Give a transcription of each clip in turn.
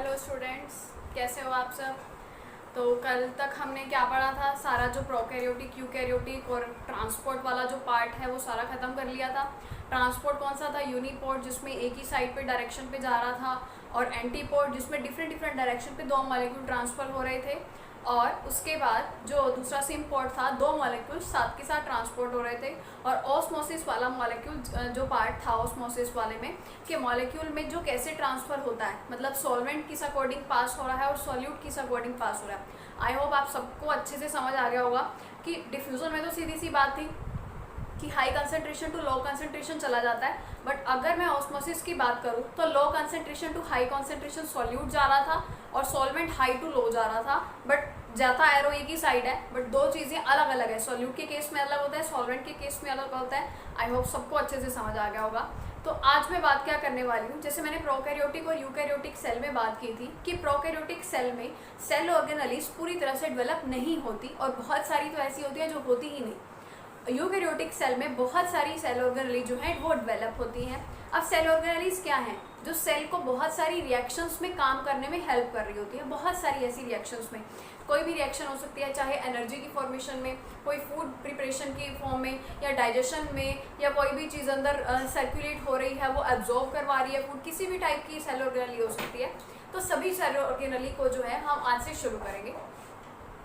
Hello students, कैसे हो आप सब। तो कल तक हमने क्या पढ़ा था, सारा जो प्रोकैरियोटिक यूकैरियोटिक और ट्रांसपोर्ट वाला जो पार्ट है वो सारा ख़त्म कर लिया था। ट्रांसपोर्ट कौन सा था, यूनिपोर्ट, जिसमें एक ही साइड पे डायरेक्शन पे जा रहा था, और एंटीपोर्ट जिसमें डिफरेंट डिफरेंट डायरेक्शन पे दो मॉलिक्यूल ट्रांसफ़र हो रहे थे। और उसके बाद जो दूसरा सिम पोर्ट था, दो मॉलिक्यूल साथ के साथ ट्रांसपोर्ट हो रहे थे। और ऑस्मोसिस वाला मॉलिक्यूल जो पार्ट था ऑस्मोसिस वाले में, कि मॉलिक्यूल में जो कैसे ट्रांसफ़र होता है, मतलब सॉल्वेंट किस अकॉर्डिंग पास हो रहा है और सॉल्यूट किस अकॉर्डिंग पास हो रहा है। आई होप आप सबको अच्छे से समझ आ गया होगा कि डिफ्यूज़न में तो सीधी सी बात थी कि high concentration to low concentration चला जाता है, बट अगर मैं ऑस्मोसिस की बात करूँ तो low concentration to high concentration solute जा रहा था और सॉल्वेंट हाई टू लो जा रहा था, बट जाता एरो एक ही साइड है, बट दो चीज़ें अलग अलग है। सॉल्यूट के केस में अलग होता है, सॉल्वेंट के केस में अलग होता है। आई होप सबको अच्छे से समझ आ गया होगा। तो आज मैं बात क्या करने वाली हूँ, जैसे मैंने प्रोकैरियोटिक और यूकैरियोटिक सेल में बात की थी कि प्रोकैरियोटिक सेल में सेल ऑर्गेनेलिज पूरी तरह से डेवलप नहीं होती और बहुत सारी तो ऐसी होती है जो होती ही नहीं। यूकैरियोटिक सेल में बहुत सारी सेल ऑर्गेनेलिज जो है वो डेवलप होती हैं। अब सेल ऑर्गेनेलिज क्या हैं, जो सेल को बहुत सारी रिएक्शंस में काम करने में हेल्प कर रही होती है। बहुत सारी ऐसी रिएक्शंस में कोई भी रिएक्शन हो सकती है, चाहे एनर्जी की फॉर्मेशन में, कोई फूड प्रिपरेशन की फॉर्म में, या डाइजेशन में, या कोई भी चीज़ अंदर सर्कुलेट हो रही है, वो एब्जॉर्ब करवा रही है फूड, किसी भी टाइप की सेल ऑर्गेनेली हो सकती है। तो सभी सेल ऑर्गेनेली को जो है हम आज से शुरू करेंगे।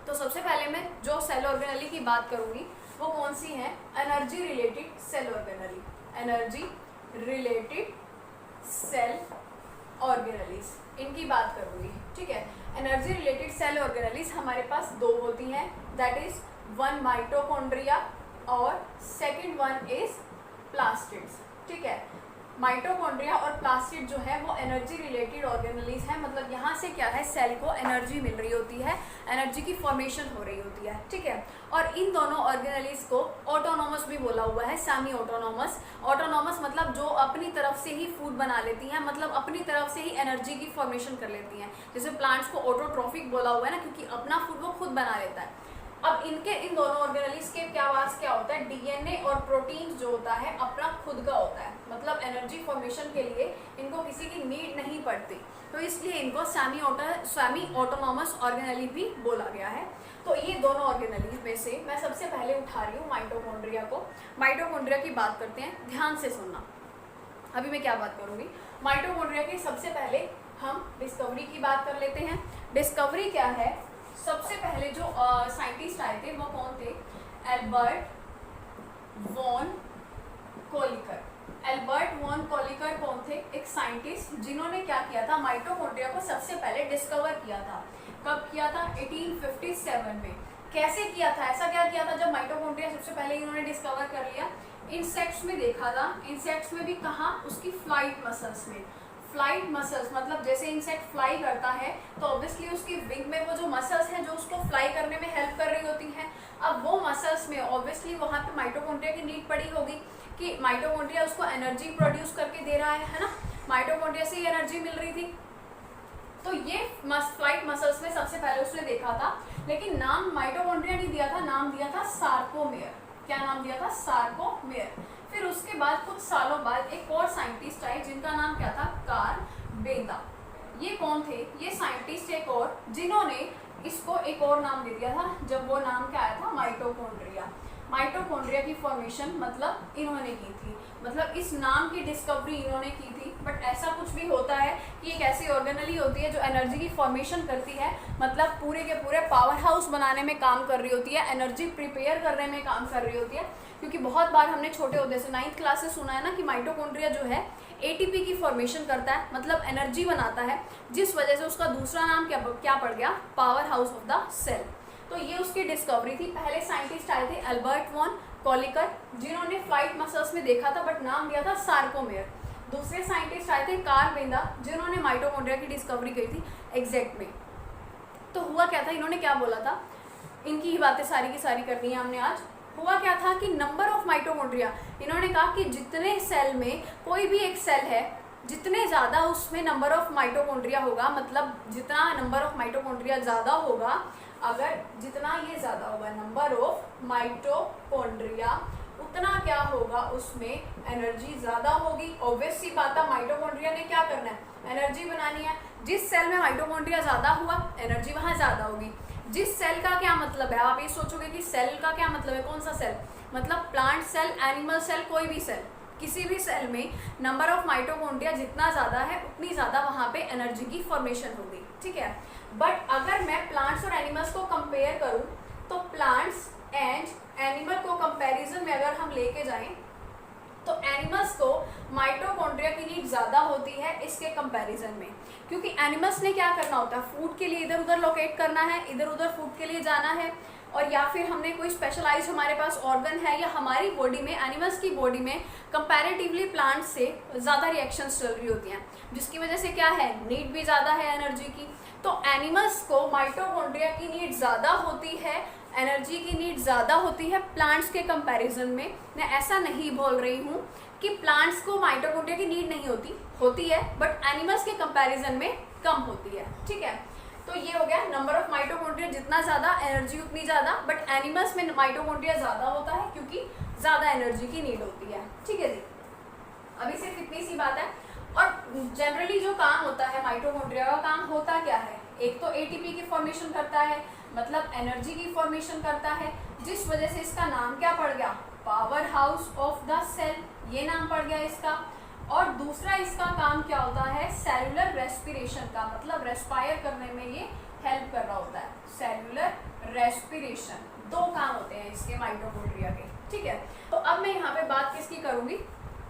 तो सबसे पहले मैं जो सेल ऑर्गेनेली की बात करूँगी वो कौन सी है, energy related cell organelle. Energy related cell organelles, इनकी बात करूँगी, ठीक है। एनर्जी रिलेटेड सेल ऑर्गेनेलीज हमारे पास दो होती हैं, दैट इज वन माइटोकॉन्ड्रिया और सेकंड वन इज प्लास्टिड्स, ठीक है। माइटोकॉन्ड्रिया और प्लास्टिड जो है वो एनर्जी रिलेटेड ऑर्गेनेलीज है, मतलब यहाँ से क्या है, सेल को एनर्जी मिल रही होती है, एनर्जी की फॉर्मेशन हो रही होती है, ठीक है। और इन दोनों ऑर्गेनेलीज को ऑटोनॉमस भी बोला हुआ है, सेमी ऑटोनॉमस। ऑटोनॉमस मतलब जो अपनी तरफ से ही फूड बना लेती हैं, मतलब अपनी तरफ से ही एनर्जी की फॉर्मेशन कर लेती हैं। जैसे प्लांट्स को ऑटोट्रॉफिक बोला हुआ है ना, क्योंकि अपना फूड वो खुद बना लेता है। अब इन दोनों ऑर्गेनेलीज के क्या होता है, डीएनए और प्रोटीन जो होता है अपना खुद का होता है, मतलब एनर्जी फॉर्मेशन के लिए इनको किसी की नीड नहीं पड़ती, तो इसलिए इनको सेमी ऑटोनॉमस ऑर्गेनेली भी बोला गया है। तो ये दोनों ऑर्गेनेलीज में से मैं सबसे पहले उठा रही हूँ माइटोकॉन्ड्रिया को। माइटोकॉन्ड्रिया की बात करते हैं, ध्यान से सुनना। अभी मैं क्या बात करूँगी, माइटोकॉन्ड्रिया की सबसे पहले हम डिस्कवरी की बात कर लेते हैं। डिस्कवरी क्या है, सबसे पहले जो साइंटिस्ट आए थे वो कौन थे, Albert von Kolliker. Albert von Kolliker कौन थे, एक साइंटिस्ट जिन्होंने क्या किया था, माइटोकॉन्ड्रिया को सबसे पहले डिस्कवर किया था। कब किया था, 1857 में। कैसे किया था, ऐसा क्या किया था जब माइटोकॉन्ड्रिया सबसे पहले इन्होंने डिस्कवर कर लिया, इंसेक्ट्स में देखा था। इंसेक्ट्स में भी कहाँ, उसकी फ्लाइट मसल्स में। फ्लाइट मसल्स मतलब जैसे इंसेक्ट फ्लाई करता है तो ऑब्वियसली उसकी विंग में वो जो मसल्स हैं जो उसको फ्लाई करने में हेल्प कर रही होती हैं। अब वो मसल्स में ऑब्वियसली वहाँ पे माइटोकॉन्ड्रिया की नीड पड़ी होगी कि माइटोकॉन्ड्रिया उसको एनर्जी प्रोड्यूस करके दे रहा है ना, माइटोकॉन्ड्रिया से ही एनर्जी मिल रही थी। तो ये फ्लाइट मसल्स में सबसे पहले उसने देखा था, लेकिन नाम माइटोकॉन्ड्रिया नहीं दिया था, नाम दिया था सार्कोमेयर। क्या नाम दिया था, सार्कोमेयर। फिर उसके बाद कुछ सालों बाद एक और साइंटिस्ट आए जिनका नाम क्या था, कार्ल बेंदा। ये कौन थे, ये साइंटिस्ट एक और, जिन्होंने इसको एक और नाम दे दिया था, जब वो नाम क्या आया था, माइटोकॉन्ड्रिया। माइटोकॉन्ड्रिया की फॉर्मेशन मतलब इन्होंने की थी, मतलब इस नाम की डिस्कवरी इन्होंने की थी। बट ऐसा कुछ भी होता है कि एक ऐसी ऑर्गेनेली होती है जो एनर्जी की फॉर्मेशन करती है, मतलब पूरे के पूरे पावर हाउस बनाने में काम कर रही होती है, एनर्जी प्रिपेयर करने में काम कर रही होती है। क्योंकि बहुत बार हमने छोटे होते से 9th क्लास से सुना है ना कि माइटोकॉन्ड्रिया जो है एटीपी की फॉर्मेशन करता है, मतलब एनर्जी बनाता है, जिस वजह से उसका दूसरा नाम क्या पड़ गया, power house of the cell. तो ये उसकी डिस्कवरी थी। पहले साइंटिस्ट आए थे एल्बर्ट वॉन कोलिकर, जिन्होंने फ्लाइट मसल्स में देखा था बट नाम दिया था सार्कोमेयर। दूसरे साइंटिस्ट आए थे कार्ल बेंदा, जिन्होंने माइटोकॉन्ड्रिया की डिस्कवरी की थी एग्जैक्ट में। तो हुआ क्या था, इन्होंने क्या बोला था, इनकी ही बातें सारी की सारी करनी है हमने आज। हुआ क्या था कि नंबर ऑफ माइटोकॉन्ड्रिया, इन्होंने कहा कि जितने सेल में कोई भी एक सेल है, जितने ज़्यादा उसमें नंबर ऑफ माइटोकॉन्ड्रिया होगा, मतलब जितना नंबर ऑफ माइटोकॉन्ड्रिया ज़्यादा होगा, अगर जितना ये ज़्यादा होगा नंबर ऑफ माइटोकॉन्ड्रिया, उतना क्या होगा, उसमें एनर्जी ज़्यादा होगी। ऑब्वियस सी बात है, माइटोकॉन्ड्रिया ने क्या करना है, एनर्जी बनानी है। जिस सेल में माइटोकॉन्ड्रिया ज़्यादा हुआ, एनर्जी वहाँ ज़्यादा होगी। जिस सेल का क्या मतलब है, आप ये सोचोगे कि सेल का क्या मतलब है, कौन सा सेल, मतलब प्लांट सेल, एनिमल सेल, कोई भी सेल, किसी भी सेल में नंबर ऑफ माइटोकॉन्ड्रिया जितना ज़्यादा है उतनी ज़्यादा वहाँ पे एनर्जी की फॉर्मेशन होगी, ठीक है। बट अगर मैं प्लांट्स और एनिमल्स को कंपेयर करूँ, तो प्लांट्स एंड एनिमल को कंपैरिजन में अगर हम लेके जाएं, तो एनिमल्स को माइटोकॉन्ड्रिया की नीड ज़्यादा होती है इसके कंपैरिजन में, क्योंकि एनिमल्स ने क्या करना होता है, फूड के लिए इधर उधर लोकेट करना है, इधर उधर फूड के लिए जाना है, और या फिर हमने कोई स्पेशलाइज हमारे पास ऑर्गन है, या हमारी बॉडी में, एनिमल्स की बॉडी में कंपैरेटिवली प्लांट से ज़्यादा रिएक्शंस चल रही होती हैं, जिसकी वजह से क्या है, नीड भी ज़्यादा है एनर्जी की। तो एनिमल्स को माइटोकॉन्ड्रिया की नीड ज़्यादा होती है, एनर्जी की नीड ज़्यादा होती है प्लांट्स के कंपैरिजन में। मैं ऐसा नहीं बोल रही हूँ कि प्लांट्स को माइटोकॉन्ड्रिया की नीड नहीं होती है, बट एनिमल्स के कंपैरिजन में कम होती है, ठीक है। तो ये हो गया, नंबर ऑफ माइटोकॉन्ड्रिया जितना ज़्यादा, एनर्जी उतनी ज़्यादा, बट एनिमल्स में माइटोकॉन्ड्रिया ज़्यादा होता है क्योंकि ज़्यादा एनर्जी की नीड होती है, ठीक है जी। अभी सिर्फ इतनी सी बात है। और जनरली जो काम होता है माइटोकॉन्ड्रिया का, काम होता क्या है, एक तो एटीपी की फॉर्मेशन करता है, मतलब एनर्जी की फॉर्मेशन करता है, जिस वजह से इसका नाम क्या पड़ गया, power house of the cell, ये नाम पड़ गया इसका। और दूसरा इसका काम क्या होता है, सेलुलर रेस्पिरेशन का, मतलब रेस्पायर करने में ये हेल्प कर रहा होता है, सेलुलर रेस्पिरेशन। दो काम होते हैं इसके माइटोकॉन्ड्रिया के, ठीक है। तो अब मैं यहाँ पे बात किसकी करूँगी,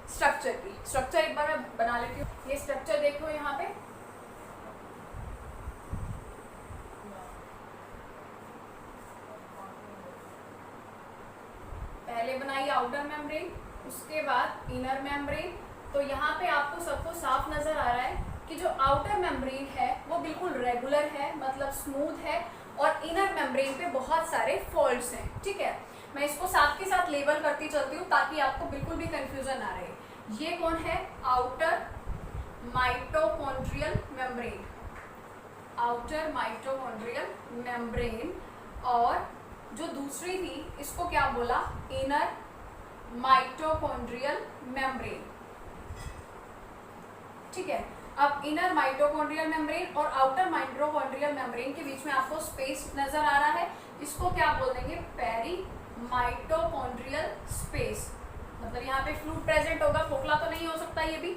स्ट्रक्चर की। स्ट्रक्चर एक बार मैं बना लेती हूँ, ये स्ट्रक्चर देखो यहाँ पे, पहले बनाई आउटर मेम्ब्रेन, उसके बाद इनर मेम्ब्रेन। तो यहाँ पे आपको सबको साफ नजर आ रहा है कि जो आउटर मेम्ब्रेन है वो बिल्कुल रेगुलर है, मतलब स्मूथ है, और इनर मेम्ब्रेन पे बहुत सारे फॉल्ट्स हैं, ठीक है। मैं इसको साथ के साथ लेबल करती चलती हूँ ताकि आपको बिल्कुल भी कंफ्यूजन ना रहे। ये कौन है, outer mitochondrial membrane, outer mitochondrial membrane. और जो दूसरी थी इसको क्या बोला, इनर माइटोकॉन्ड्रियल मेम्ब्रेन, ठीक है। अब इनर माइटोकॉन्ड्रियल मेम्ब्रेन और आउटर माइटोकॉन्ड्रियल मेम्ब्रेन के बीच में आपको स्पेस नजर आ रहा है, इसको क्या बोल देंगे, पेरी माइटोकॉन्ड्रियल स्पेस। मतलब यहाँ पे फ्लूइड प्रेजेंट होगा, खोखला तो नहीं हो सकता ये भी।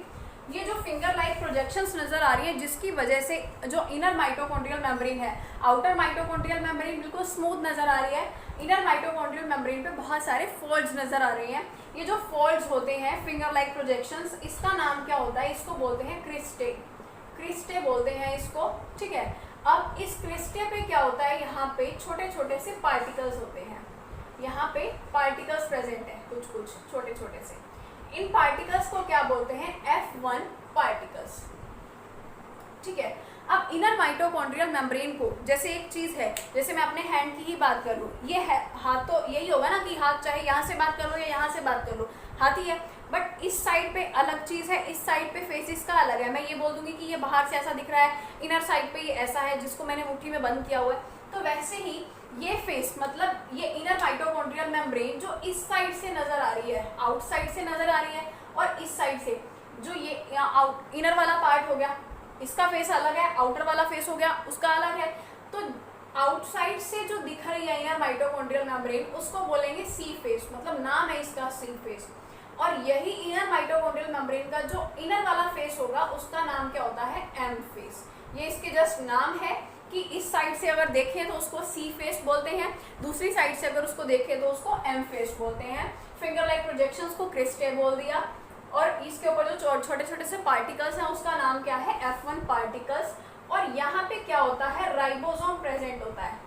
ये जो फिंगर लाइक प्रोजेक्शंस नजर आ रही है, जिसकी वजह से जो इनर माइटोकॉन्ड्रियल मेम्ब्रेन है, आउटर माइटोकॉन्ड्रियल मेम्ब्रेन बिल्कुल स्मूथ नजर आ रही है, इनर माइटोकॉन्ड्रियल मेम्ब्रेन पे बहुत सारे फोल्ड्स नजर आ रहे हैं। ये जो फोल्ड्स होते हैं, फिंगर लाइक प्रोजेक्शंस, इसका नाम क्या होता है, इसको बोलते हैं क्रिस्टे, क्रिस्टे बोलते हैं इसको, ठीक है। अब इस क्रिस्टे पे क्या होता है, यहाँ पे छोटे छोटे से पार्टिकल्स होते हैं, यहाँ पे पार्टिकल्स प्रेजेंट है, कुछ कुछ छोटे छोटे से। इन पार्टिकल्स को क्या बोलते हैं, F1 पार्टिकल्स, ठीक है। अब इनर माइटोकॉन्ड्रियल मेम्ब्रेन को, जैसे एक चीज है, जैसे मैं अपने हैंड की ही बात कर लूँ, ये है हाथ, तो यही होगा ना कि हाथ चाहे यहाँ से बात कर लो या यहाँ से बात कर लो, हाथ ही है। बट इस साइड पे अलग चीज है, इस साइड पे फेस इसका अलग है। मैं ये बोल दूंगी कि ये बाहर से ऐसा दिख रहा है, इनर साइड पे ये ऐसा है जिसको मैंने मुट्ठी में बंद किया हुआ है। तो वैसे ही ये फेस, मतलब ये इनर माइटोकॉन्ड्रियल मेम्ब्रेन जो इस साइड से नजर आ रही है, आउटसाइड से नजर आ रही है, और इस साइड से जो ये आउट इनर वाला पार्ट हो गया, इसका फेस अलग है, आउटर वाला फेस हो गया उसका अलग है। तो आउटसाइड से जो दिख रही है इनर माइटोकॉन्ड्रियल मेम्ब्रेन, उसको बोलेंगे सी फेस, मतलब नाम है इसका सी फेस। और यही इनर माइटोकॉन्ड्रियल मेम्ब्रेन का जो इनर वाला फेस होगा, उसका नाम क्या होता है, एम फेस। ये इसके जस्ट नाम है कि इस साइड से अगर देखें तो उसको सी फेस बोलते हैं, दूसरी साइड से अगर उसको देखें तो उसको एम फेस बोलते हैं। फिंगर लाइक प्रोजेक्शंस को क्रिस्टे बोल दिया, और इसके ऊपर जो छोटे छोटे से पार्टिकल्स हैं उसका नाम क्या है, F1 पार्टिकल्स। और यहाँ पे क्या होता है, राइबोसोम प्रेजेंट होता है,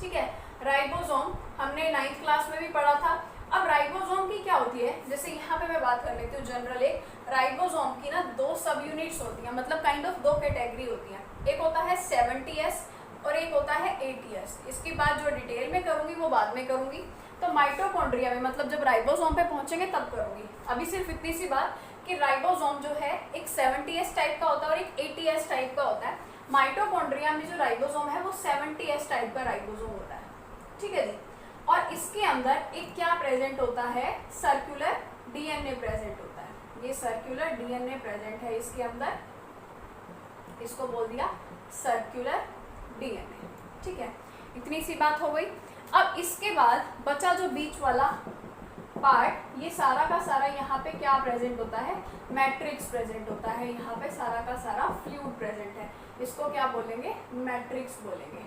ठीक है। राइबोसोम हमने 9th क्लास में भी पढ़ा था। अब राइबोसोम की क्या होती है, जैसे यहाँ पे मैं बात कर लेती हूँ जनरल, एक राइबोसोम की ना 2 सब यूनिट्स होती हैं, मतलब काइंड ऑफ 2 कैटेगरी होती हैं। एक होता है 70S और एक होता है 80S। इसकी बात जो डिटेल में करूँगी वो बाद में करूँगी। तो माइटोकॉन्ड्रिया में, मतलब जब राइबोसोम पे पहुंचेंगे तब करूँगी। अभी सिर्फ इतनी सी बात कि राइबोसोम जो है एक 70S टाइप का होता है और एक 80S टाइप का होता है। माइटोकॉन्ड्रिया में जो राइबोसोम है वो 70S टाइप का राइबोसोम होता है, ठीक है जी। और इसके अंदर एक क्या प्रेजेंट होता है, सर्कुलर डीएनए प्रेजेंट होता है। ये सर्कुलर डीएनए प्रेजेंट है इसके अंदर, इसको बोल दिया सर्कुलर डीएनए। ठीक है, इतनी सी बात हो गई। अब इसके बाद बचा जो बीच वाला पार्ट, ये सारा का सारा यहाँ पे क्या प्रेजेंट होता है, मैट्रिक्स प्रेजेंट होता है। यहाँ पे सारा का सारा फ्लूइड प्रेजेंट है, इसको क्या बोलेंगे, मैट्रिक्स बोलेंगे।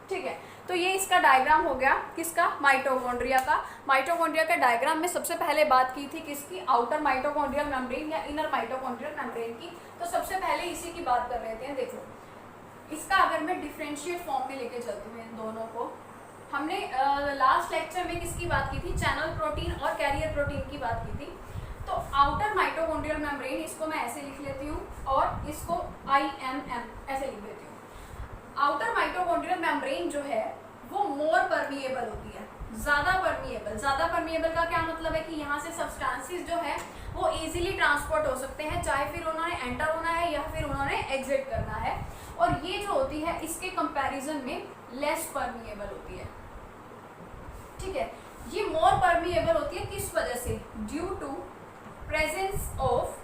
ठीक है, तो ये इसका डायग्राम हो गया किसका, माइटोकॉन्ड्रिया का। माइटोकॉन्ड्रिया के डायग्राम में सबसे पहले बात की थी किसकी, आउटर माइटोकॉन्ड्रियल मेम्ब्रेन या इनर माइटोकॉन्ड्रियल मेम्ब्रेन की। तो सबसे पहले इसी की बात कर लेते हैं। देखो इसका अगर मैं डिफरेंशिएट फॉर्म में लेके चलती हूँ इन दोनों को, हमने लास्ट लेक्चर में किसकी बात की थी, चैनल प्रोटीन और कैरियर प्रोटीन की बात की थी। तो आउटर माइटोकॉन्ड्रियल मेम्ब्रेन, इसको मैं ऐसे लिख लेती हूँ और इसको IMM ऐसे लिख देती हूँ। आउटर माइटोकॉन्ड्रियल मेम्ब्रेन जो है वो मोर परमिएबल होती है, ज्यादा परमिएबल। ज्यादा परमिएबल का क्या मतलब है कि यहाँ से सब्सटेंसेस जो है वो इजीली ट्रांसपोर्ट हो सकते हैं, चाहे फिर उन्होंने एंटर होना है या फिर उन्होंने एग्जिट करना है। और ये जो होती है इसके कंपैरिजन में लेस परमिएबल होती है। ठीक है, ये मोर परमिएबल होती है किस वजह से, due to presence of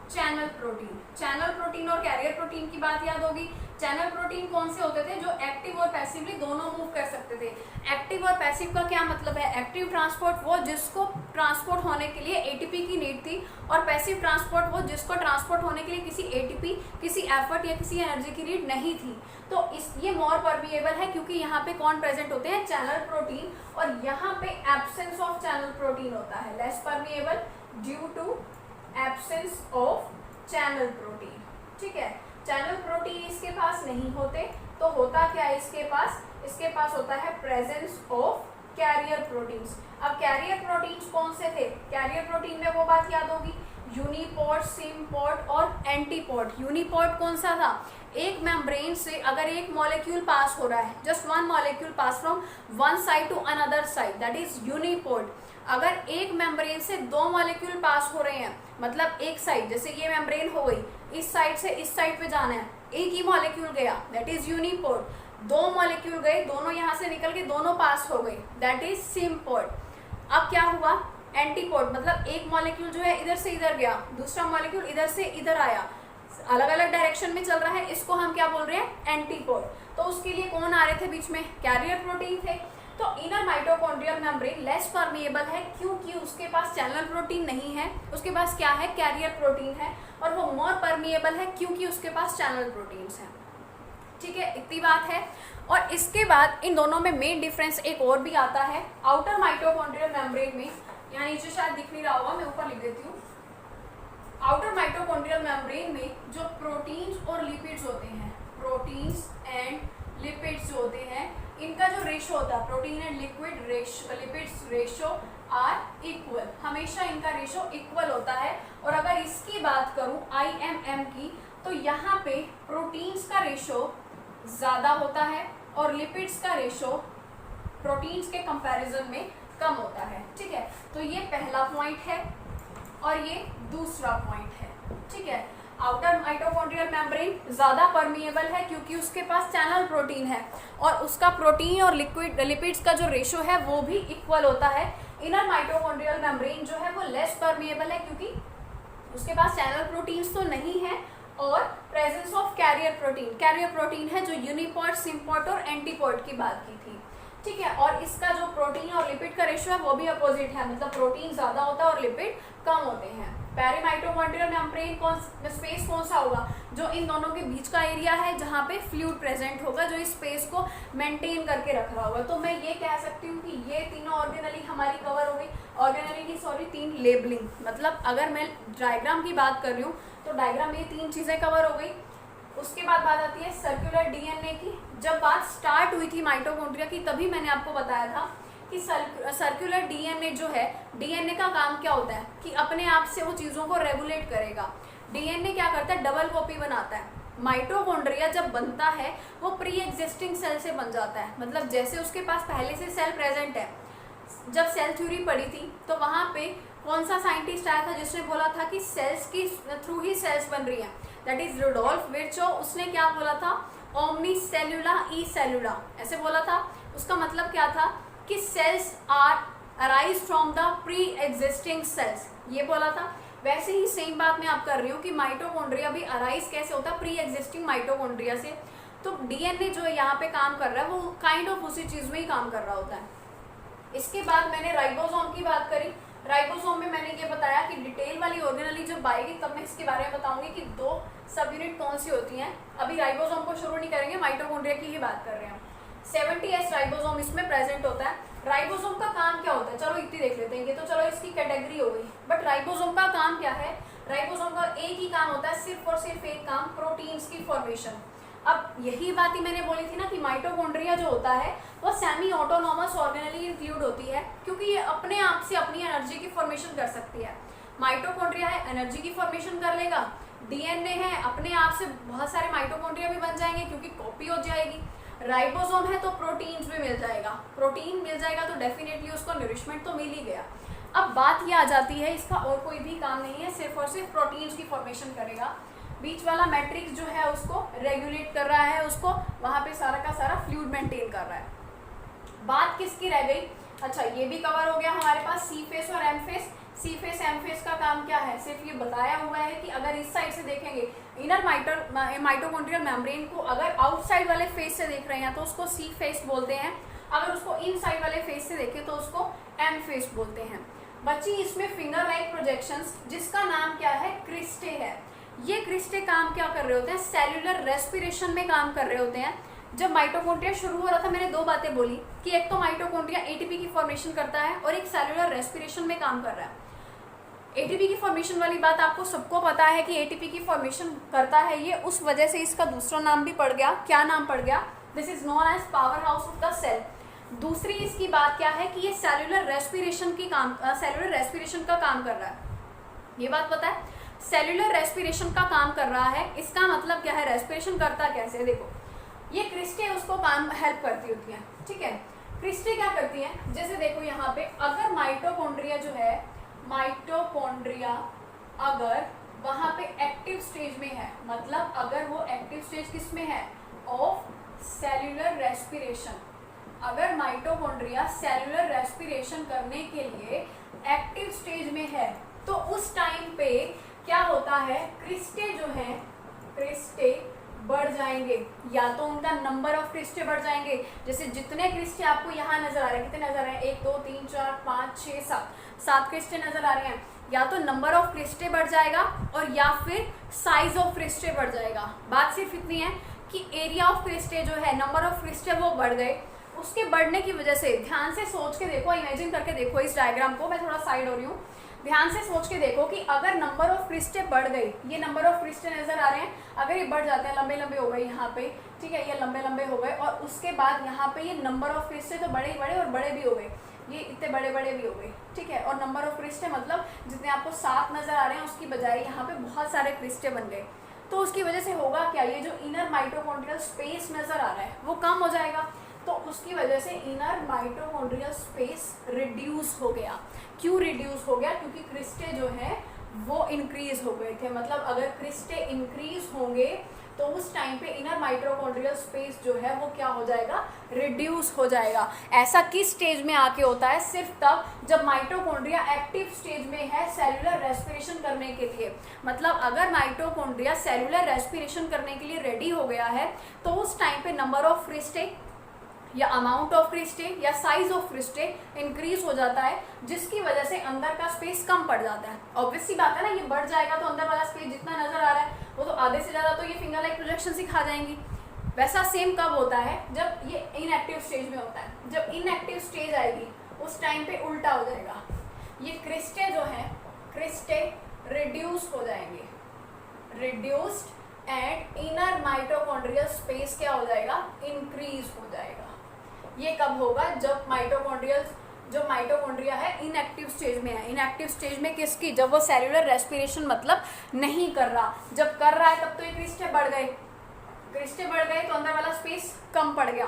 channel protein. Channel protein और कैरियर प्रोटीन की बात याद होगी। चैनल प्रोटीन कौन से होते थे, जो एक्टिव और पैसिवली दोनों मूव कर सकते थे। एक्टिव और पैसिव का क्या मतलब है, एक्टिव ट्रांसपोर्ट वो जिसको ट्रांसपोर्ट होने के लिए एटीपी की नीड थी, और पैसिव ट्रांसपोर्ट वो जिसको ट्रांसपोर्ट होने के लिए किसी एटीपी, किसी एफर्ट या किसी एनर्जी की नीड नहीं थी। तो ये मोर परमिएबल है क्योंकि यहाँ पे कौन प्रेजेंट होते हैं, चैनल प्रोटीन, और यहाँ पे एब्सेंस ऑफ चैनल प्रोटीन होता है। Less permeable due to absence of channel protein. ठीक है, चैनल प्रोटीन इसके पास नहीं होते तो होता क्या है इसके पास होता है प्रेजेंस ऑफ कैरियर प्रोटीन्स। अब कैरियर प्रोटीन्स कौन से थे, कैरियर प्रोटीन में वो बात याद होगी, यूनिपोड, सिमपोड और एंटीपोड। यूनिपोड कौन सा था, एक मेम्ब्रेन से अगर एक मॉलिक्यूल पास हो रहा है, just one molecule pass from one side to another side, that is uniport. अगर एक मेम्ब्रेन से दो मॉलिक्यूल पास हो रहे हैं, मतलब एक साइड, जैसे ये मेम्ब्रेन हो गई, इस साइड से इस साइड पे जाना है, एक ही मॉलिक्यूल गया, दैट इज यूनिपोड। दो मॉलिक्यूल गए, दोनों यहाँ से निकल के दोनों पास हो गए, दैट इज सिमपोड। अब क्या हुआ, एंटीपोड, मतलब एक मॉलिक्यूल जो है इधर से इधर गया, दूसरा मॉलिक्यूल इधर से इधर आया, अलग अलग डायरेक्शन में चल रहा है, इसको हम क्या बोल रहे हैं, एंटीपोड। तो उसके लिए कौन आ रहे थे बीच में, कैरियर प्रोटीन थे। तो inner mitochondrial membrane less permeable है क्योंकि उसके पास चैनल प्रोटीन नहीं है, उसके पास क्या है, कैरियर प्रोटीन है। और वो मोर परमिएबल है क्योंकि उसके पास चैनल प्रोटीन्स हैं। ठीक है, इतनी बात है। और इसके बाद इन दोनों में मेन डिफरेंस एक और भी आता है। आउटर माइटोकॉन्ड्रियल मेम्ब्रेन में, यहाँ नीचे शायद दिख नहीं रहा होगा, मैं ऊपर लिख देती हूँ। आउटर माइटोकॉन्ड्रियल मेम्ब्रेन में जो प्रोटीन्स और लिपिड्स होते हैं, प्रोटीन्स एंड लिपिड्स जो होते हैं, इनका जो रेशो होता है, protein and liquid ratio, lipids ratio are equal, हमेशा इनका रेशो इक्वल होता है। और अगर इसकी बात करूं IMM की, तो यहाँ पे प्रोटीन्स का रेशो ज़्यादा होता है और लिपिड्स का रेशो प्रोटीन्स के कंपैरिजन में कम होता है। ठीक है, तो ये पहला पॉइंट है और ये दूसरा पॉइंट है। ठीक है, आउटर माइटोकॉन्ड्रियल मेम्ब्रेन ज़्यादा परमिएबल है क्योंकि उसके पास चैनल प्रोटीन है और उसका प्रोटीन और लिक्विड लिपिड्स का जो रेशो है वो भी इक्वल होता है। इनर माइटोकॉन्ड्रियल मेम्ब्रेन जो है वो लेस परमिएबल है क्योंकि उसके पास चैनल प्रोटीन्स तो नहीं है और प्रेजेंस ऑफ कैरियर प्रोटीन है, जो यूनिपोड, सिमपोड और एंटीपोड की बात की थी। ठीक है, और इसका जो प्रोटीन और लिपिड का रेशियो है वो भी अपोजिट है, मतलब प्रोटीन ज़्यादा होता है और लिपिड कम होते हैं। पेरीमाइटोकॉन्ड्रियल मेम्ब्रेन स्पेस कौन सा होगा, जो इन दोनों के बीच का एरिया है जहाँ पे फ्लूइड प्रेजेंट होगा, जो इस स्पेस को मेंटेन करके रख रहा होगा। तो मैं ये कह सकती हूँ कि ये तीनों ऑर्गेनली हमारी कवर हो गई, ऑर्गेनली की सॉरी तीन लेबलिंग, मतलब अगर मैं डायग्राम की बात कर रही हूँ तो डायग्राम में ये तीन चीज़ें कवर हो गई। उसके बाद बात आती है सर्कुलर डीएनए की। जब बात स्टार्ट हुई थी माइटोकॉन्ड्रिया की, तभी मैंने आपको बताया था कि सर्कुलर डीएनए जो है, डीएनए का काम क्या होता है कि अपने आप से वो चीज़ों को रेगुलेट करेगा। डीएनए क्या करता है, डबल कॉपी बनाता है। माइटोकॉन्ड्रिया जब बनता है वो प्री एग्जिस्टिंग सेल से बन जाता है, मतलब जैसे उसके पास पहले से सेल प्रेजेंट है। जब सेल थ्योरी पढ़ी थी तो वहाँ पे कौन सा साइंटिस्ट आया था जिसने बोला था कि सेल्स की थ्रू ही सेल्स बन रही हैं, दैट इज रुडोल्फ विर्चो। उसने क्या बोला था, ओमनी सेल्यूला ई सेल्यूला, ऐसे बोला था। उसका मतलब क्या था कि cells are arise from the pre existing cells, ये बोला था। वैसे ही सेम बात मैं आप कर रही हूँ कि माइटोकॉन्ड्रिया भी अराइज कैसे होता है, प्री एग्जिस्टिंग माइटोकॉन्ड्रिया से। तो डीएनए जो यहाँ पे काम कर रहा है वो काइंड ऑफ उसी चीज में ही काम कर रहा होता है। इसके बाद मैंने राइबोसोम की बात करी। राइबोसोम में मैंने ये बताया कि डिटेल वाली ऑर्गेनली जब आएगी तब मैं इसके बारे में बताऊंगी कि 2 सब यूनिट कौन सी होती हैं। अभी राइबोसोम को शुरू नहीं करेंगे, माइटोकॉन्ड्रिया की ही बात कर रहे हैं। 70S राइबोसोम इसमें प्रेजेंट होता है। राइबोसोम का काम क्या होता है, चलो इतनी देख लेते हैं, ये तो चलो इसकी कैटेगरी हो गई। बट राइबोसोम का काम क्या है, राइबोसोम का एक ही काम होता है, सिर्फ और सिर्फ एक काम, प्रोटीन्स की फॉर्मेशन। अब यही बात ही मैंने बोली थी ना कि माइटोकॉन्ड्रिया जो होता है वो सेमी ऑटोनॉमस ऑर्गेनली इंक्लूड होती है, क्योंकि ये अपने आप से अपनी एनर्जी की फॉर्मेशन कर सकती है। माइटोकॉन्ड्रिया है, एनर्जी की फॉर्मेशन कर लेगा। डीएनए है, अपने आप से बहुत सारे माइटोकॉन्ड्रिया भी बन जाएंगे क्योंकि कॉपी हो जाएगी। राइबोसोम है तो प्रोटीन्स भी मिल जाएगा, प्रोटीन मिल जाएगा तो डेफिनेटली उसको नरिशमेंट तो मिल ही गया। अब बात ये आ जाती है, इसका और कोई भी काम नहीं है, सिर्फ और सिर्फ प्रोटीन्स की फॉर्मेशन करेगा। बीच वाला मैट्रिक्स जो है उसको रेगुलेट कर रहा है, उसको वहाँ पे सारा का सारा फ्लूइड मेंटेन कर रहा है। बात किसकी रह गई, अच्छा ये भी कवर हो गया हमारे पास, सी फेस और एम फेस। सी फेस एम फेस का काम क्या है, सिर्फ ये बताया हुआ है कि अगर इस साइड से देखेंगे इनर माइटोकॉन्ड्रियल मेम्ब्रेन को, अगर आउटसाइड वाले फेस से देख रहे हैं तो उसको सी फेस बोलते हैं, अगर उसको इन साइड वाले फेस से देखें तो उसको एम फेस बोलते हैं। बच्ची इसमें फिंगर लाइक प्रोजेक्शंस, जिसका नाम क्या है, क्रिस्टे है। ये क्रिस्टे काम क्या कर रहे होते हैं, सेल्यूलर रेस्पिरेशन में काम कर रहे होते हैं। जब माइटोकॉन्ड्रिया शुरू हो रहा था मैंने 2 बातें बोली कि एक तो माइटोकॉन्ड्रिया एटीपी की फॉर्मेशन करता है और एक सेल्यूलर रेस्पिरेशन में काम कर रहा है। एटीपी की फॉर्मेशन वाली बात आपको सबको पता है कि एटीपी की फॉर्मेशन करता है ये, उस वजह से इसका दूसरा नाम भी पड़ गया। क्या नाम पड़ गया, this is known as power house of the cell. दूसरी इसकी बात क्या है कि ये सेल्यूलर रेस्पिरेशन का काम कर रहा है। ये बात पता है, सेल्यूलर रेस्पिरेशन का काम कर रहा है। इसका मतलब क्या है, रेस्पिरेशन करता कैसे, देखो ये क्रिस्टे उसको काम हेल्प करती होती है, ठीक है। क्रिस्टे क्या करती है, जैसे देखो यहाँ पे अगर माइटोकॉन्ड्रिया जो है, माइटोकॉन्ड्रिया अगर वहां पे एक्टिव स्टेज में है, मतलब अगर वो एक्टिव स्टेज किस में है, ऑफ सेल्यूलर रेस्पिरेशन, अगर माइटोकॉन्ड्रिया सेल्यूलर रेस्पिरेशन करने के लिए एक्टिव स्टेज में है तो उस टाइम पे क्या होता है, क्रिस्टे जो है, क्रिस्टे बढ़ जाएंगे, या तो उनका नंबर ऑफ क्रिस्टे बढ़ जाएंगे। जैसे जितने क्रिस्टे आपको यहाँ नजर आ रहे हैं, कितने नजर आ रहे हैं, 1 2 3 4 5 6 7 क्रिस्टे नजर आ रहे हैं। या तो नंबर ऑफ क्रिस्टे बढ़ जाएगा और या फिर साइज ऑफ क्रिस्टे बढ़ जाएगा। बात सिर्फ इतनी है कि एरिया ऑफ क्रिस्टे जो है, नंबर ऑफ क्रिस्टे वो बढ़ गए। उसके बढ़ने की वजह से ध्यान से सोच के देखो, इमेजिन करके देखो इस डायग्राम को, मैं थोड़ा साइड हो रही हूँ, ध्यान से सोच के देखो कि अगर नंबर ऑफ क्रिस्टे बढ़ गई, ये नंबर ऑफ क्रिस्टे नजर आ रहे हैं, अगर ये बढ़ जाते हैं, लंबे लंबे हो गए यहाँ पे, ठीक है, ये लंबे लंबे हो गए और उसके बाद यहाँ पे ये नंबर ऑफ क्रिस्टे तो बड़े बड़े और बड़े भी हो गए, ये इतने बड़े बड़े भी हो गए, ठीक है। और नंबर ऑफ क्रिस्टे मतलब जितने आपको 7 नजर आ रहे हैं उसकी बजाय यहाँ पे बहुत सारे क्रिस्टे बन गए। तो उसकी वजह से होगा क्या, ये जो इनर माइटोकॉन्ड्रियल स्पेस नजर आ रहा है वो कम हो जाएगा, तो उसकी वजह से इनर माइटोकॉन्ड्रियल स्पेस रिड्यूस हो गया। क्यों रिड्यूस हो गया, क्योंकि क्रिस्टे जो है वो इंक्रीज हो गए थे। मतलब अगर क्रिस्टे इंक्रीज होंगे तो उस टाइम पे इनर माइटोकॉन्ड्रियल स्पेस जो है वो क्या हो जाएगा, रिड्यूस हो जाएगा। ऐसा किस स्टेज में आके होता है, सिर्फ तब जब माइटोकॉन्ड्रिया एक्टिव स्टेज में है सेल्यूलर रेस्पिरेशन करने के लिए। मतलब अगर माइटोकॉन्ड्रिया सेल्यूलर रेस्पिरेशन करने के लिए रेडी हो गया है तो उस टाइम पे नंबर ऑफ क्रिस्टे या अमाउंट ऑफ क्रिस्टे या साइज ऑफ क्रिस्टे इंक्रीज हो जाता है, जिसकी वजह से अंदर का स्पेस कम पड़ जाता है। ऑब्वियस सी बात है ना, ये बढ़ जाएगा तो अंदर वाला स्पेस जितना नजर आ रहा है वो तो आधे से ज्यादा तो ये फिंगर लाइक प्रोजेक्शन ही खा जाएंगी। वैसा सेम कब होता है, जब ये इनएक्टिव स्टेज में होता है। जब इनएक्टिव स्टेज आएगी उस टाइम पे उल्टा हो जाएगा, ये क्रिस्टे जो है, क्रिस्टे रिड्यूस हो जाएंगे, reduced and inner mitochondrial space क्या हो जाएगा, इंक्रीज हो जाएगा। ये कब होगा, जब माइटोकॉन्ड्रिया है इनएक्टिव स्टेज में है। इनएक्टिव स्टेज में किसकी, जब वो सेल्यूलर रेस्पिरेशन मतलब नहीं कर रहा। जब कर रहा है तब तो ये क्रिस्टे बढ़ गए, क्रिस्टे बढ़ गए तो अंदर वाला स्पेस कम पड़ गया।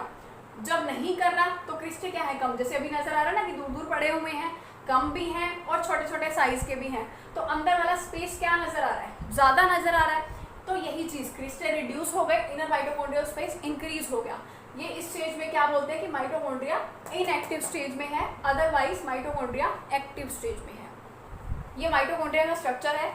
जब नहीं कर रहा तो क्रिस्टे क्या है, कम। जैसे अभी नजर आ रहा है ना कि दूर दूर पड़े हुए हैं, कम भी हैं और छोटे छोटे साइज के भी हैं, तो अंदर वाला स्पेस क्या नजर आ रहा है, ज्यादा नजर आ रहा है। तो यही चीज, क्रिस्टे रिड्यूस हो गए, इनर माइटोकॉन्ड्रियल स्पेस इंक्रीज हो गया। ये इस स्टेज में क्या बोलते हैं कि माइटोकॉन्ड्रिया इनएक्टिव स्टेज में है, अदरवाइज माइटोकॉन्ड्रिया एक्टिव स्टेज में है। ये माइटोकॉन्ड्रिया का स्ट्रक्चर है।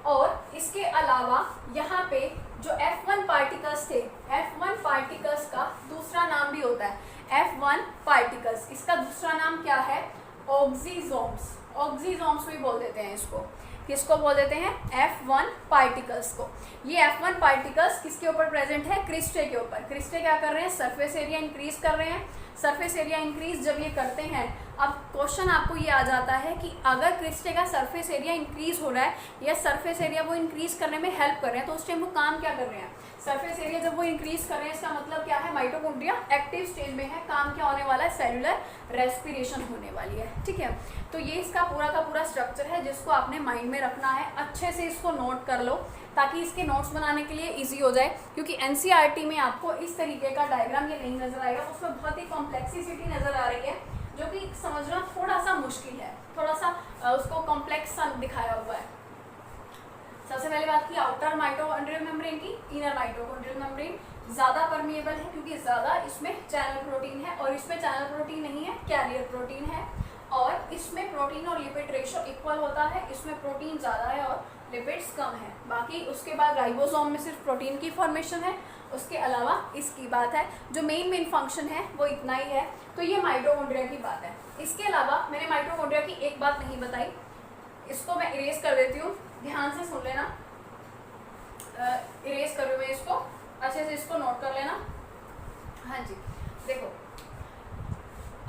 और इसके अलावा यहाँ पे जो F1 पार्टिकल्स थे, F1 पार्टिकल्स का दूसरा नाम भी होता है F1 पार्टिकल्स। इसका दूसरा नाम क्या है? ऑक्सीजोम्स। ऑक्सीजोम्स भी बोल देते हैं इसको। किसको बोल देते हैं? F1 पार्टिकल्स को। ये F1 पार्टिकल्स किसके ऊपर प्रेजेंट है? क्रिस्टे के ऊपर। क्रिस्टे क्या कर रहे हैं? सरफेस एरिया इंक्रीज कर रहे हैं। सरफेस एरिया इंक्रीज जब ये करते हैं, अब क्वेश्चन आपको ये आ जाता है कि अगर क्रिस्टे का सरफेस एरिया इंक्रीज हो रहा है या सरफेस एरिया वो इंक्रीज करने में हेल्प कर रहे हैं, तो उस टाइम वो काम क्या कर रहे हैं? सरफेस एरिया जब वो इंक्रीज कर रहे हैं, इसका मतलब क्या है? माइटोकॉन्ड्रिया एक्टिव स्टेज में है। काम क्या होने वाला है? सेलुलर रेस्पिरेशन होने वाली है। ठीक है, तो ये इसका पूरा का पूरा स्ट्रक्चर है जिसको आपने माइंड में रखना है। अच्छे से इसको नोट कर लो ताकि इसके नोट्स बनाने के लिए इजी हो जाए, क्योंकि एनसीईआरटी में आपको इस तरीके का डायग्राम ये नहीं नजर आएगा। उसमें बहुत ही कॉम्प्लेक्सिसिटी नजर आ रही है जो कि समझना थोड़ा सा मुश्किल है, थोड़ा सा उसको कॉम्प्लेक्स सा दिखाया हुआ है। सबसे पहले बात की आउटर माइटोकॉन्ड्रियल मेम्ब्रेन की। इनर माइटोकॉन्ड्रियल मेम्ब्रेन ज़्यादा परमिएबल है क्योंकि ज़्यादा इसमें चैनल प्रोटीन है, और इसमें चैनल प्रोटीन नहीं है, कैरियर प्रोटीन है। और इसमें प्रोटीन और लिपिड रेशियो इक्वल होता है, इसमें प्रोटीन ज़्यादा है और लिपिड्स कम है। बाकी उसके बाद राइबोसोम में सिर्फ प्रोटीन की फॉर्मेशन है, उसके अलावा इसकी बात है। जो मेन फंक्शन है वो इतना ही है। तो ये माइटोकॉन्ड्रिया की बात है। इसके अलावा मैंने माइटोकॉन्ड्रिया की एक बात नहीं बताई, इसको मैं इरेज कर देती हूँ, ध्यान से सुन लेना। इरेज कर रही हूँ मैं इसको, अच्छे से इसको नोट कर लेना। हाँ जी, देखो,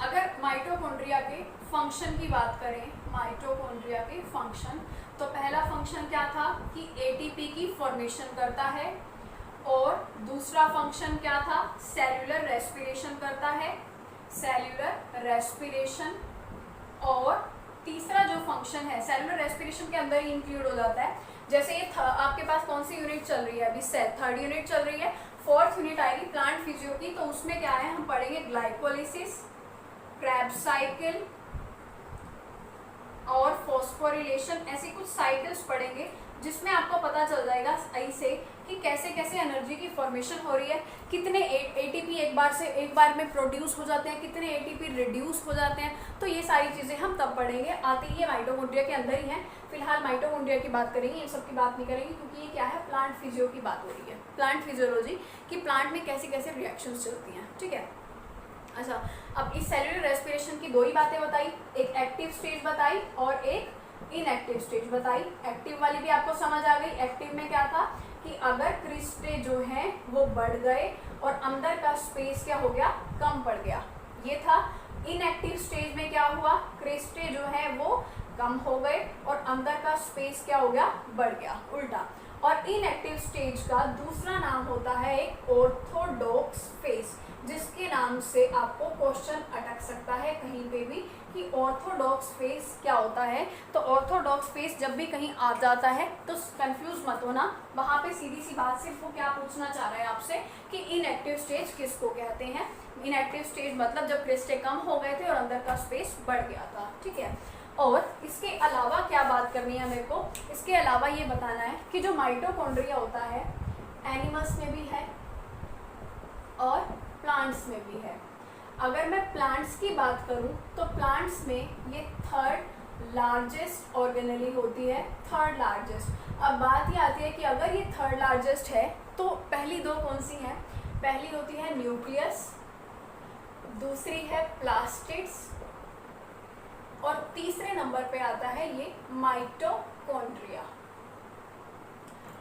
अगर माइटोकॉन्ड्रिया के फंक्शन की बात करें, माइटोकॉन्ड्रिया के फंक्शन, तो पहला फंक्शन क्या था कि एटीपी की फॉर्मेशन करता है, और दूसरा फंक्शन क्या था? सेल्यूलर रेस्पिरेशन करता है, सेल्यूलर रेस्पिरेशन। और तीसरा जो फंक्शन है सेल्यूलर रेस्पिरेशन के अंदर ही इंक्लूड हो जाता है। जैसे ये आपके पास कौन सी यूनिट चल रही है? अभी सेल 3rd यूनिट चल रही है, 4th यूनिट आएगी प्लांट फिजियो की, तो उसमें क्या है? हम पढ़ेंगे ग्लाइकोलिसिस, क्रेब्स साइकिल और फॉस्फोरिलेशन, ऐसे कुछ साइकिल्स पढ़ेंगे जिसमें आपको पता चल जाएगा सही से कि कैसे कैसे एनर्जी की फॉर्मेशन हो रही है, कितने एटीपी एक बार में प्रोड्यूस हो जाते हैं, कितने एटीपी रिड्यूस हो जाते हैं। तो ये सारी चीज़ें हम तब पढ़ेंगे, आती ही माइटोकॉन्ड्रिया के अंदर ही हैं। फिलहाल माइटोकॉन्ड्रिया की बात करेंगे, इन सब की बात नहीं करेंगे क्योंकि ये क्या है? प्लांट फिजियो की बात हो रही है, प्लांट फिजियोलॉजी कि प्लांट में कैसे कैसे रिएक्शंस चलती हैं। ठीक है, अच्छा, अब इस सेल्यूलर रेस्पिरेशन की दो ही बातें बताई, एक एक्टिव स्टेज बताई और एक इनएक्टिव स्टेज बताई। एक्टिव वाली भी आपको समझ आ गई। एक्टिव में क्या था कि अगर क्रिस्टे जो हैं वो बढ़ गए और अंदर का स्पेस क्या हो गया? कम पड़ गया, ये था। इनएक्टिव स्टेज में क्या हुआ? क्रिस्टे जो है वो कम हो गए और अंदर का स्पेस क्या हो गया? बढ़ गया, उल्टा। और इनएक्टिव स्टेज का दूसरा नाम होता है एक ऑर्थोडॉक्स फेज, जिसके नाम से आपको क्वेश्चन अटक सकता है कहीं पे भी कि ऑर्थोडॉक्स फेज क्या होता है। तो ऑर्थोडॉक्स फेज जब भी कहीं आ जाता है तो कंफ्यूज मत होना, वहाँ पे सीधी सी बात सिर्फ वो क्या पूछना चाह रहा है आपसे कि इनएक्टिव स्टेज किसको कहते हैं। इनएक्टिव स्टेज मतलब जब क्रिस्टे कम हो गए थे और अंदर का स्पेस बढ़ गया था। ठीक है, और इसके अलावा क्या बात करनी है मेरे को? इसके अलावा ये बताना है कि जो माइटोकॉन्ड्रिया होता है एनिमल्स में भी है और प्लांट्स में भी है। अगर मैं प्लांट्स की बात करूं तो प्लांट्स में ये 3rd लार्जेस्ट ऑर्गेनेली होती है, 3rd लार्जेस्ट। अब बात ये आती है कि अगर ये 3rd लार्जेस्ट है तो पहली दो कौन सी हैं? पहली होती है न्यूक्लियस, दूसरी है प्लास्टिड्स, और तीसरे नंबर पे आता है ये माइटोकॉन्ड्रिया।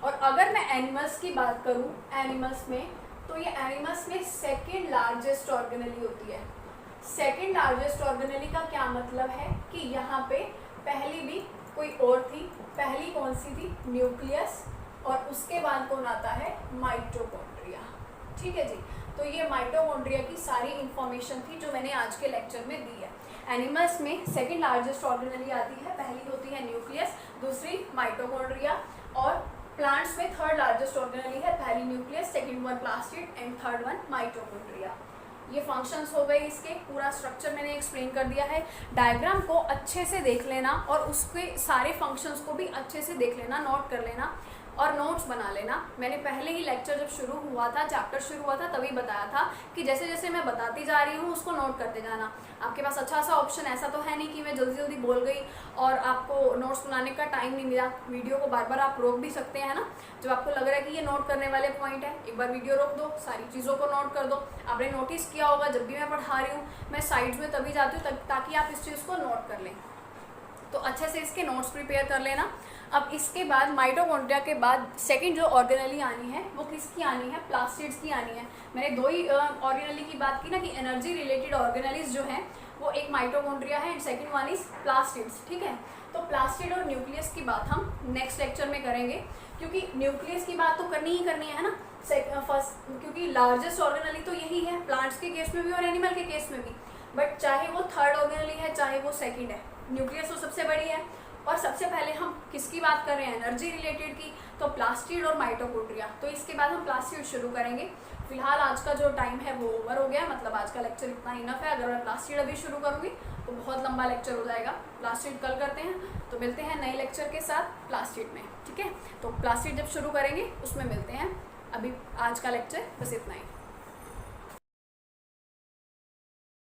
और अगर मैं एनिमल्स की बात करूं, एनिमल्स में, तो ये एनिमल्स में 2nd लार्जेस्ट ऑर्गेनेली होती है। 2nd लार्जेस्ट ऑर्गेनेली का क्या मतलब है कि यहाँ पे पहली भी कोई और थी, पहली कौन सी थी? न्यूक्लियस, और उसके बाद कौन आता है? माइटोकॉन्ड्रिया। ठीक है जी, तो ये माइटोकॉन्ड्रिया की सारी इंफॉर्मेशन थी जो मैंने आज के लेक्चर में दी है। एनिमल्स में 2nd लार्जेस्ट ऑर्गेनेली आती है, पहली होती है न्यूक्लियस, दूसरी माइटोकॉन्ड्रिया, और प्लांट्स में 3rd लार्जेस्ट ऑर्गेनेली है, पहली nucleus, 2nd one plastid and 3rd one mitochondria. ये फंक्शंस हो गए, इसके पूरा स्ट्रक्चर मैंने एक्सप्लेन कर दिया है। डायग्राम को अच्छे से देख लेना और उसके सारे फंक्शंस को भी अच्छे से देख लेना, नोट कर लेना। और नोट्स बना लेना। मैंने पहले ही लेक्चर जब शुरू हुआ था, चैप्टर शुरू हुआ था, तभी बताया था कि जैसे जैसे मैं बताती जा रही हूँ उसको नोट करते जाना। आपके पास अच्छा सा ऑप्शन ऐसा तो है नहीं कि मैं जल्दी जल्दी बोल गई और आपको नोट्स बनाने का टाइम नहीं मिला। वीडियो को बार बार आप रोक भी सकते हैं ना, जब आपको लग रहा है कि ये नोट करने वाले पॉइंट है, एक बार वीडियो रोक दो, सारी चीज़ों को नोट कर दो। आपने नोटिस किया होगा जब भी मैं पढ़ा रही हूँ मैं साइड्स में तभी जाती हूँ ताकि आप इस चीज़ को नोट कर लें। तो अच्छे से इसके नोट्स प्रिपेयर कर लेना। अब इसके बाद माइटोकॉन्ड्रिया के बाद सेकंड जो ऑर्गेनेली आनी है वो किसकी आनी है, प्लास्टिड्स की आनी है। मैंने दो ही ऑर्गेनेली की बात की ना कि एनर्जी रिलेटेड ऑर्गेनेलीज जो हैं वो एक माइटोकॉन्ड्रिया है and second one is plastids, ठीक है। तो प्लास्टिड और न्यूक्लियस की बात हम नेक्स्ट लेक्चर में करेंगे, क्योंकि न्यूक्लियस की बात तो करनी ही करनी है ना फर्स्ट, क्योंकि लार्जेस्ट ऑर्गेनेली तो यही है प्लांट्स के केस में भी और एनिमल के केस में भी। बट चाहे वो थर्ड ऑर्गेनेली है चाहे वो सेकेंड है, न्यूक्लियस तो सबसे बड़ी है। और सबसे पहले हम किसकी बात कर रहे हैं, एनर्जी रिलेटेड की, तो प्लास्टिड और माइटोकॉन्ड्रिया। तो इसके बाद हम प्लास्टिड शुरू करेंगे। फिलहाल आज का जो टाइम है वो ओवर हो गया, मतलब आज का लेक्चर इतना इनफ है। अगर मैं प्लास्टिड अभी शुरू करूँगी तो बहुत लंबा लेक्चर हो जाएगा। प्लास्टिड कल करते हैं, तो मिलते हैं नए लेक्चर के साथ प्लास्टिड में, ठीक है। तो प्लास्टिड जब शुरू करेंगे उसमें मिलते हैं। अभी आज का लेक्चर बस इतना ही।